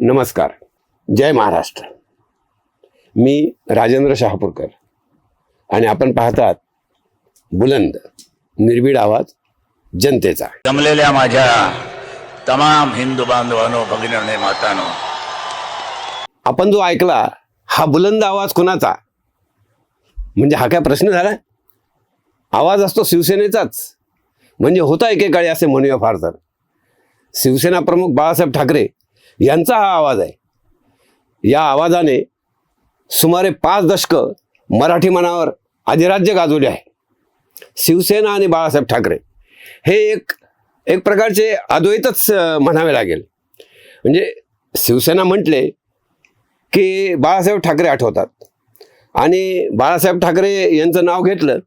नमस्कार. जय महाराष्ट्र. मी राजेंद्र शहापूरकर आणि आपण पाहतात बुलंद निर्भीड आवाज जनतेचा. जमलेल्या माझ्या तमाम हिंदू बांधवांनो, भगिनींनो, मातांनो, आपण जो ऐकला हा बुलंद आवाज कुणाचा, म्हणजे हा काय प्रश्न झाला? आवाज असतो शिवसेनेचाच, म्हणजे होता एकेकाळी असे म्हणूया फार तर. शिवसेना प्रमुख बाळासाहेब ठाकरे यांचा हा आवाज आहे. या आवाजाने सुमारे 5 दशकं मराठी मनावर अधिराज्य गाजवले आहे. शिवसेना आणि बाळासाहेब ठाकरे हे एक प्रकारचे अद्वैतच म्हणावे लागेल. म्हणजे शिवसेना म्हटले की बाळासाहेब ठाकरे आठवतात आणि बाळासाहेब ठाकरे यांचं नाव घेतलं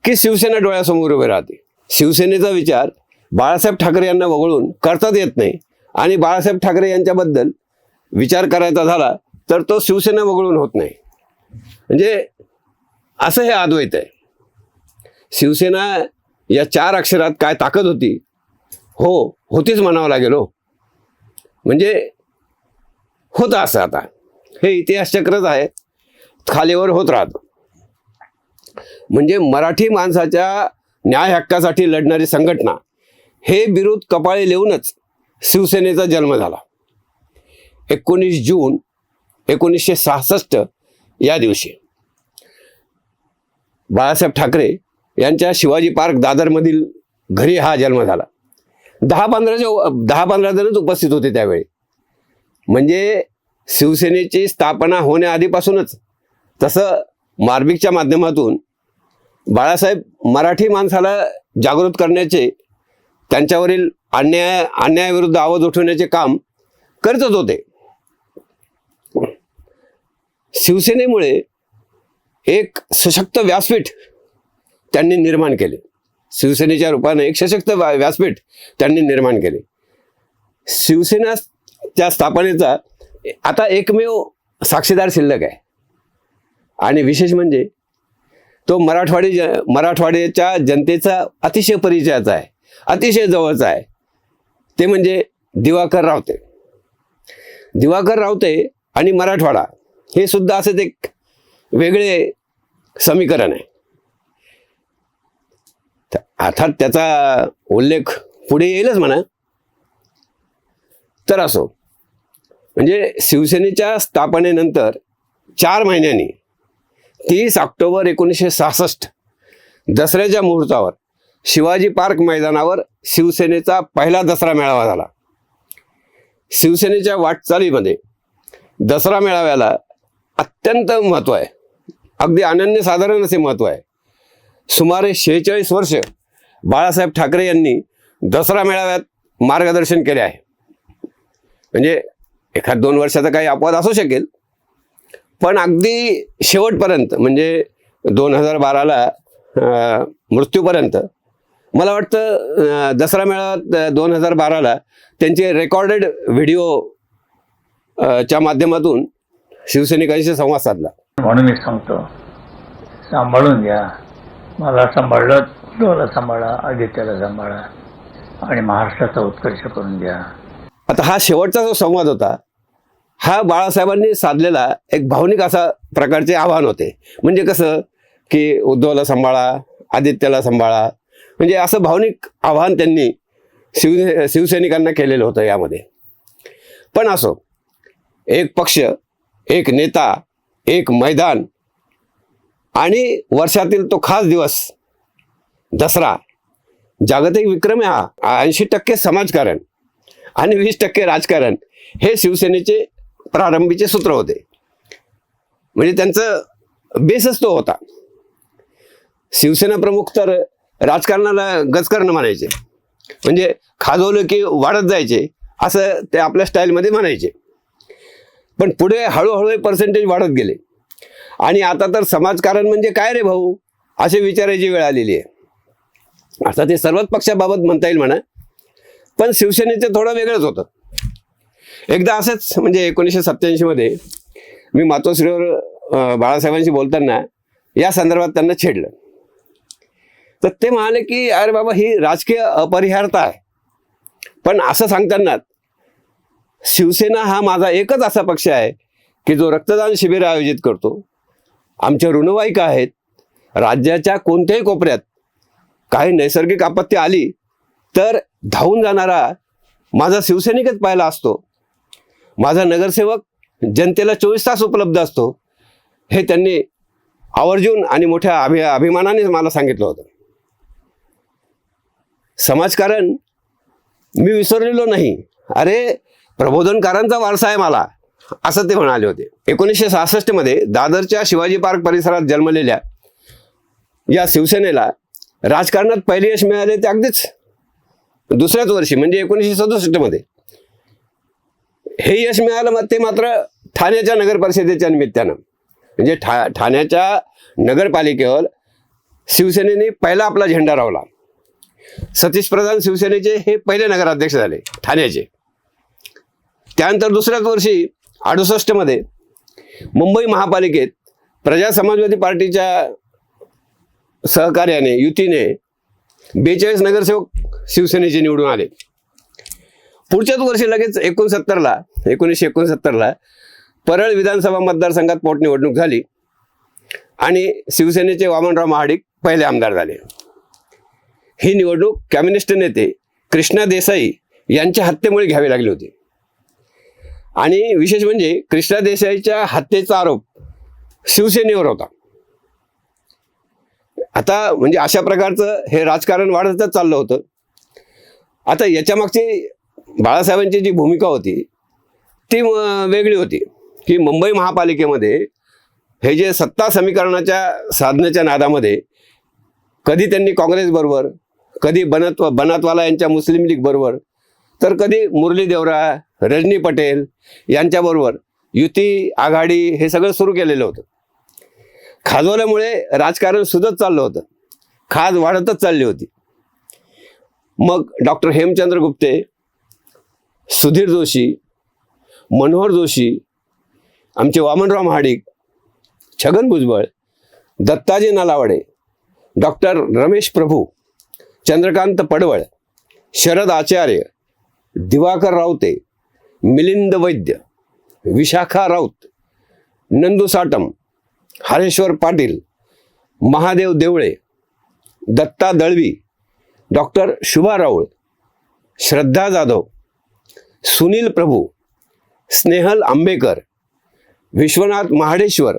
की शिवसेना डोळ्यासमोर उभे राहते. शिवसेनेचा विचार बाळासाहेब ठाकरे यांना वगळून करताच येत नाही आणि बाळासाहेब ठाकरे यांच्याबद्दल विचार करायचा झाला तर तो शिवसेना वगळून होत नाही. म्हणजे असं हे अद्वैत आहे. शिवसेना या 4 अक्षरात काय ताकद होती, होतीच म्हणावं लागेल. म्हणजे होतं असं. आता हे इतिहास चक्रच आहे, खालीवर होत राहतं. म्हणजे मराठी माणसाच्या न्याय हक्कासाठी लढणारी संघटना हे बिरुद कपाळी लिहूनच शिवसेनेचा जन्म झाला. 19 जून 1966 या दिवशी बाळासाहेब ठाकरे यांच्या शिवाजी पार्क दादरमधील घरी हा जन्म झाला. 10-15 जणच उपस्थित होते त्यावेळी. म्हणजे शिवसेनेची स्थापना होण्याआधीपासूनच तसं मार्मिकच्या माध्यमातून बाळासाहेब मराठी माणसाला जागृत करण्याचे, त्यांच्यावरील अन्यायाविरुद्ध आवाज उठवण्याचे काम करतच होते. शिवसेनेमुळे एक सशक्त व्यासपीठ त्यांनी निर्माण केले. शिवसेनेच्या रूपाने एक सशक्त व्यासपीठ त्यांनी निर्माण केले. शिवसेनेच्या स्थापनेचा आता एकमेव साक्षीदार शिल्लक आहे आणि विशेष म्हणजे तो मराठवाड्याच्या जनतेचा अतिशय परिचयाचा आहे, अतिशय जवळचा आहे. ते म्हणजे दिवाकर रावते. दिवाकर रावते आणि मराठवाडा हे सुद्धा असंच एक वेगळे समीकरण आहे. अर्थात त्याचा उल्लेख पुढे येईलच म्हणा. तर असो, म्हणजे शिवसेनेच्या स्थापनेनंतर 4 महिन्यांनी 30 ऑक्टोबर 1966 दसऱ्याच्या मुहूर्तावर शिवाजी पार्क मैदानावर शिवसेनेचा पहिला दसरा मेळावा झाला. शिवसेनेच्या वाटचालीमध्ये दसरा मेळाव्याला अत्यंत महत्त्व आहे, अगदी अनन्यसाधारण असे महत्त्व आहे. सुमारे 46 वर्ष बाळासाहेब ठाकरे यांनी दसरा मेळाव्यात मार्गदर्शन केले आहे. म्हणजे 1-2 वर्षाचा काही अपवाद असू शकेल, पण अगदी शेवटपर्यंत म्हणजे 2012ला मृत्यूपर्यंत मला वाटतं दसरा मेळाव्यात 2012ला त्यांचे रेकॉर्डेड व्हिडिओ च्या माध्यमातून शिवसैनिकांशी संवाद साधला. म्हणून मी सांगतो, सांभाळून घ्या. मला सांभाळलं, तुला सांभाळा, आदित्याला सांभाळा आणि महाराष्ट्राचा उत्कर्ष करून घ्या. आता हा शेवटचा जो संवाद होता हा बाळासाहेबांनी साधलेला एक भावनिक असा प्रकारचे आव्हान होते. म्हणजे कसं की उद्धवला सांभाळा, आदित्याला सांभाळा, म्हणजे असं भावनिक आव्हान त्यांनी शिवसैनिकांना केलेलं होतं यामध्ये. पण असो, एक पक्ष, एक नेता, एक मैदान आणि वर्षातील तो खास दिवस दसरा, जागतिक विक्रम आहे हा. 80% समाजकारण आणि 20% राजकारण हे शिवसेनेचे प्रारंभीचे सूत्र होते. म्हणजे त्यांचं बेसच तो होता. शिवसेना प्रमुख तर राजकारणाला गजकरणं म्हणायचे, म्हणजे खाजवलं की वाढत जायचे असं ते आपल्या स्टाईलमध्ये म्हणायचे. पण पुढे हळूहळू पर्सेंटेज वाढत गेले आणि आता तर समाजकारण म्हणजे काय रे भाऊ असे विचारायची वेळ आलेली आहे. आता ते सर्वच पक्षाबाबत म्हणता येईल म्हणा, पण शिवसेनेचं थोडं वेगळंच होतं. एकदा असंच म्हणजे 1987 मध्ये मी मातोश्रीवर बाळासाहेबांशी बोलताना या संदर्भात त्यांना छेडलं. तर ते म्हणाले की अरे बाबा ही राजकीय अपरिहार्यता आहे. पण असं सांगताना शिवसेना हा माझा एकच असा पक्ष आहे की जो रक्तदान शिबिर आयोजित करतो. आमच्या ऋणवाहिका आहेत. राज्याच्या कोणत्याही कोपऱ्यात काही नैसर्गिक आपत्ती आली तर धावून जाणारा माझा शिवसैनिकच पाहिला असतो. माझा नगरसेवक जनतेला 24 तास उपलब्ध असतो. हे त्यांनी आवर्जून आणि मोठ्या अभिमानाने मला सांगितलं होतं. समाजकारण मी विसरलेलो नाही. अरे, प्रबोधनकारांचा वारसा आहे मला, असं ते म्हणाले होते. 1966 मध्ये दादरच्या शिवाजी पार्क परिसरात जन्मलेल्या या शिवसेनेला राजकारणात पहिले यश मिळाले ते अगदीच दुसऱ्याच वर्षी, म्हणजे 1967 मध्ये. हे यश मिळालं मग ते मात्र ठाण्याच्या नगर परिषदेच्या निमित्तानं. म्हणजे ठाण्याच्या नगरपालिकेवर शिवसेनेने पहिला आपला झेंडा रावला. सतीश प्रधान शिवसेनेचे हे पहिले नगराध्यक्ष झाले ठाण्याचे. त्यानंतर दुसऱ्याच वर्षी 68 मध्ये मुंबई महापालिकेत प्रजा समाजवादी पार्टीच्या सहकार्याने, युतीने 42 नगरसेवक शिवसेनेचे निवडून आले. पुढच्याच वर्षी लगेच 1969ला परळ विधानसभा मतदारसंघात पोटनिवडणूक झाली आणि शिवसेनेचे वामनराव महाडिक पहिले आमदार झाले. ही निवडणूक कम्युनिस्ट नेते कृष्णा देसाई यांच्या हत्येमुळे घ्यावी लागली होती. आणि विशेष म्हणजे कृष्णा देसाईच्या हत्येचा आरोप शिवसेनेवर होता. आता म्हणजे अशा प्रकारचं हे राजकारण वाढतच चाललं होतं. आता याच्या मागची बाळासाहेबांची जी भूमिका होती ती वेगळी होती की मुंबई महापालिकेमध्ये हे जे सत्ता समीकरणाच्या साधण्याच्या नादामध्ये कधी त्यांनी काँग्रेसबरोबर, कधी बनातवाला यांच्या मुस्लिम लीग बरोबर, तर कधी मुरली देवरा, रजनी पटेल यांच्याबरोबर युती, आघाडी हे सगळं सुरू केलेलं होतं. खाजवल्यामुळे राजकारण सुधत चाललं होतं. खाज वाढतच चालली होती. मग डॉक्टर हेमचंद्र गुप्ते, सुधीर जोशी, मनोहर जोशी, आमचे वामनराव महाडिक, छगन भुजबळ, दत्ताजी नलावडे, डॉक्टर रमेश प्रभू, चंद्रकांत पडवळ, शरद आचार्य, दिवाकर रावते, मिलिंद वैद्य, विशाखा राऊत, नंदू साटम, हरेश्वर पाटील, महादेव देवळे, दत्ता दळवी, डॉक्टर शुभा राऊळ, श्रद्धा जाधव, सुनील प्रभू, स्नेहल आंबेकर, विश्वनाथ महाडेश्वर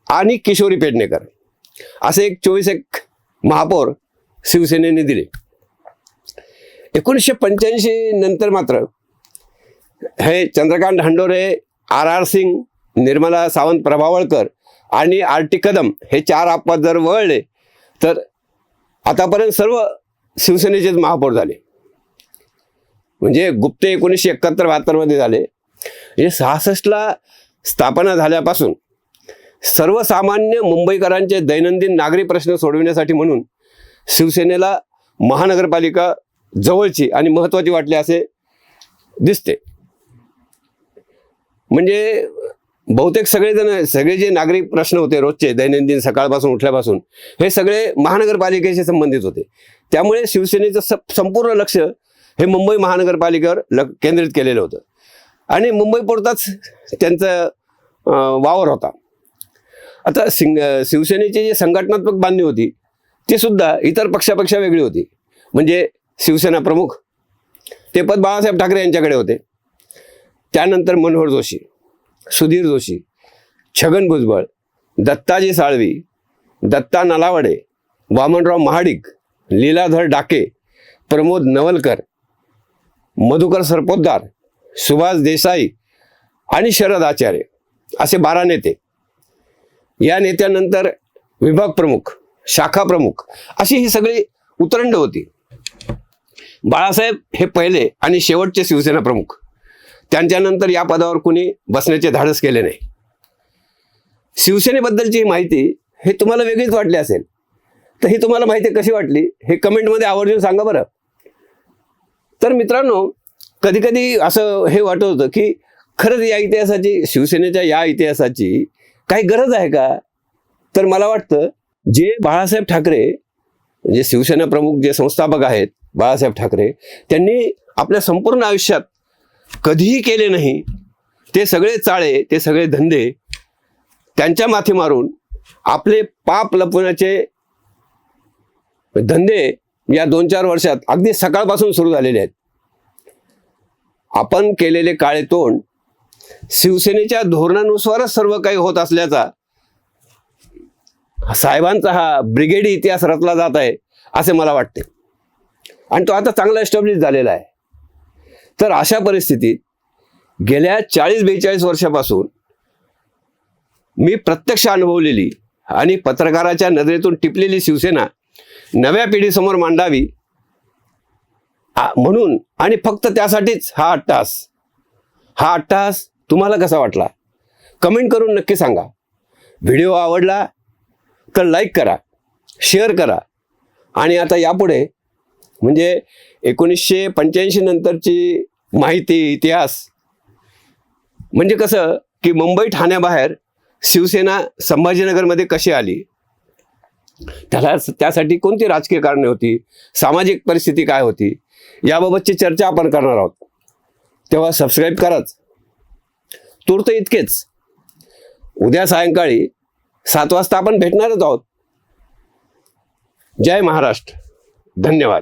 आणि किशोरी पेडणेकर असे 24 महापौर शिवसेनेने दिले. 1985 नंतर मात्र हे चंद्रकांत हंडोरे, RR सिंग, निर्मला सावंत प्रभावळकर आणि RT कदम हे 4 अपवाद जर वळले तर आतापर्यंत सर्व शिवसेनेचेच महापौर झाले. म्हणजे गुप्ते 1971-72 मध्ये झाले. म्हणजे 66ला स्थापना झाल्यापासून सर्वसामान्य मुंबईकरांचे दैनंदिन नागरी प्रश्न सोडविण्यासाठी म्हणून शिवसेनेला महानगरपालिका जवळची आणि महत्त्वाची वाटली असे दिसते. म्हणजे बहुतेक सगळे जे नागरी प्रश्न होते रोजचे दैनंदिन सकाळपासून उठल्यापासून हे सगळे महानगरपालिकेशी संबंधित होते. त्यामुळे शिवसेनेचं संपूर्ण लक्ष हे मुंबई महानगरपालिकेवर केंद्रित केलेलं होतं आणि मुंबईपुरताच त्यांचं वावर होता. आता शिवसेनेची जी संघटनात्मक बांधणी होती ती सुद्धा इतर पक्षापेक्षा वेगळी होती. म्हणजे शिवसेना प्रमुख ते पद बाळासाहेब ठाकरे यांच्याकडे होते. त्यानंतर मनोहर जोशी, सुधीर जोशी, छगन भुजबळ, दत्ताजी साळवी, दत्ता नलावडे, वामनराव महाडिक, लीलाधर डाके, प्रमोद नवलकर, मधुकर सरपोतदार, सुभाष देसाई आणि शरद आचार्य असे 12 नेते. या नेत्यानंतर विभाग प्रमुख, शाखा प्रमुख अशी ही सगळी उतरंड होती. बाळासाहेब हे पहिले आणि शेवटचे शिवसेना प्रमुख. त्यांच्यानंतर या पदावर कुणी बसण्याचे धाडस केले नाही. शिवसेनेबद्दलची माहिती हे तुम्हाला वेगळीच वाटली असेल तर ही तुम्हाला माहिती कशी वाटली हे कमेंटमध्ये आवर्जून सांगा बरं. तर मित्रांनो, कधी कधी असं हे वाटत होतं की खरंच या इतिहासाची, शिवसेनेच्या या इतिहासाची काही गरज आहे का? तर मला वाटतं जे बाळासाहेब ठाकरे, म्हणजे शिवसेना प्रमुख जे संस्थापक आहेत बाळासाहेब ठाकरे, त्यांनी आपल्या संपूर्ण आयुष्यात कधीही केले नाही ते सगळे चाळे, ते सगळे धंदे त्यांच्या माथी मारून आपले पाप लपवण्याचे धंदे या 2-4 वर्षात अगदी सकाळपासून सुरू झालेले आहेत. आपण केलेले काळे तोंड शिवसेनेच्या धोरणानुसारच सर्व काही होत असल्याचा साहेबांचा हा ब्रिगेडी इतिहास रचला जात आहे असे मला वाटते. आणि तो आता चांगला एस्टॅब्लिश झालेला आहे. तर अशा परिस्थितीत गेल्या 40-42 वर्षापासून मी प्रत्यक्ष अनुभवलेली आणि पत्रकाराच्या नजरेतून टिपलेली शिवसेना नव्या पिढीसमोर मांडावी म्हणून आणि फक्त त्यासाठीच हा अट्टहास तुम्हाला कसा वाटला कमेंट करून नक्की सांगा. व्हिडिओ आवडला तर लाईक करा, शेअर करा. आणि आता यापुढे म्हणजे 1985 नंतरची माहिती, इतिहास म्हणजे कसं की मुंबई ठाण्याबाहेर शिवसेना संभाजीनगरमध्ये कशी आली, त्यासाठी कोणती राजकीय कारणे होती, सामाजिक परिस्थिती काय होती, याबाबतची चर्चा आपण करणार आहोत. तेव्हा सबस्क्राईब कराच. तूर्त इतकेच. उद्या सायंकाळी 7 वाजता आपण भेटणारच आहोत. जय महाराष्ट्र. धन्यवाद.